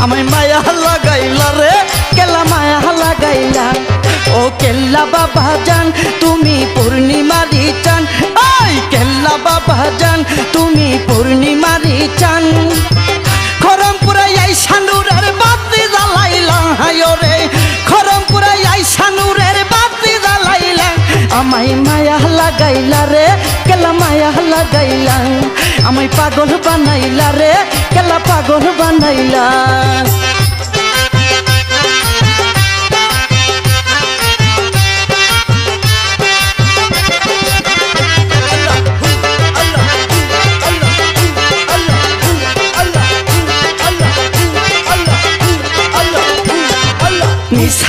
আমায় মায়া লাগাইলা রে কেলা মায়া লাগাইলা ও কেল্লা বাবা জান তুমি পূর্ণিমারি চান ওই কেল্লা বাবা জান তুমি পূর্ণিমারি চান খরমপুরে এই সানুরের বাতি জ্বালাইলা হায় রে খরমপুরে এই সানুরের বাতি জ্বালাইলা আমায় মায়া লাগাইলা রে কেলা মায়া লাগাইলা আমায় পাগল বানাইলা রে কেলা পাগল বানাইলা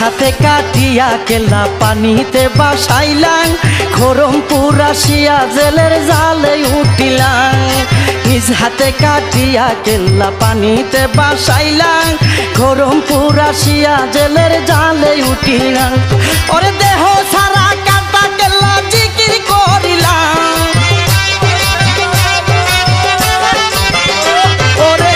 হাতে কাটিয়া কেলা পানিতে বাসাইলাম খরমপুর আসিয়া জেলের জালে উঠিলাম নিজ হাতে কাটিয়া কেলা পানিতে বাসাইলাম খরমপুর আসিয়া জেলের জালে উঠিলাম ওরে দেহ সারা কাটা কেলা জিকির করিলাম ওরে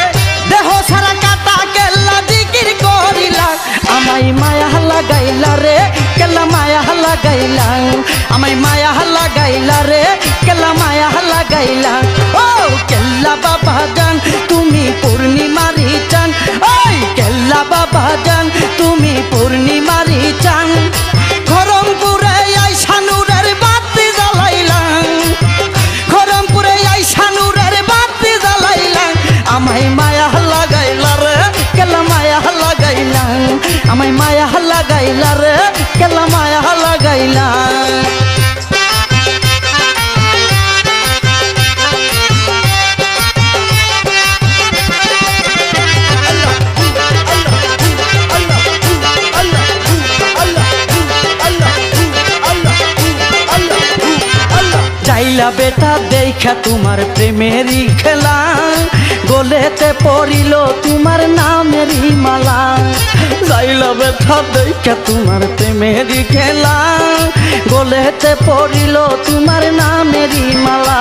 দেহ সারা কাটা কেলা জিকির করিলাম আমায় মায়া লাগাইলা রে কেলা মায়া লাগাইলা আমায় মায়া লাগাইলা রে কেলা মায়া লাগাইলা ও কেল্লা বাবা জান তুমি পূর্ণিমারি চান ওই কেল্লা বাবা জান তুমি পূর্ণিমারি চান খরমপুরে এই সানুরের বাতি জ্বালাইলাম খরমপুরে এই সানুরের বাতি জ্বালাইলাম আমায় মায়া লাগাইলা রে কেলা মায়া লাগাইলা আমায় মায়া লাগাইলা রে কেলা মায়া লাগাইলা যাইলা বেটা দেখা তোমার প্রেমেরই খেলা গোলেতে পড়িল তোমার নামেরই মালা যাইলা বেটা দেখা তোমার প্রেমেরই খেলা গোলেতে পড়িল তোমার নামেরই মালা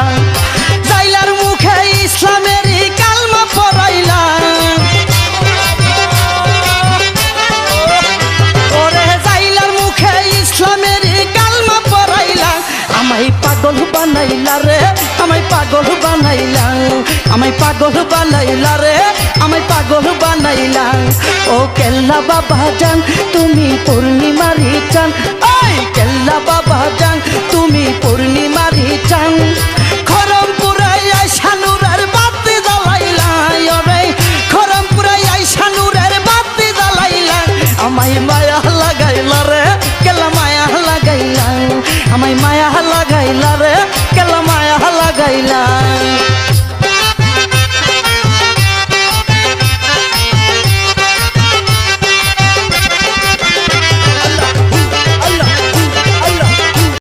যাইলার মুখে ইসলামেরই কালমা পড়াইলা ওরে যাইলার মুখে ইসলামেরই কালমা পড়াইলা আমায় পাগল বানাইলা রে আমায় পাগল বানাইলা আমায় পাগল বানাইলা রে আমায় পাগল বানাইলা ও কেল্লা বাবা জান তুমি পূর্ণিমারি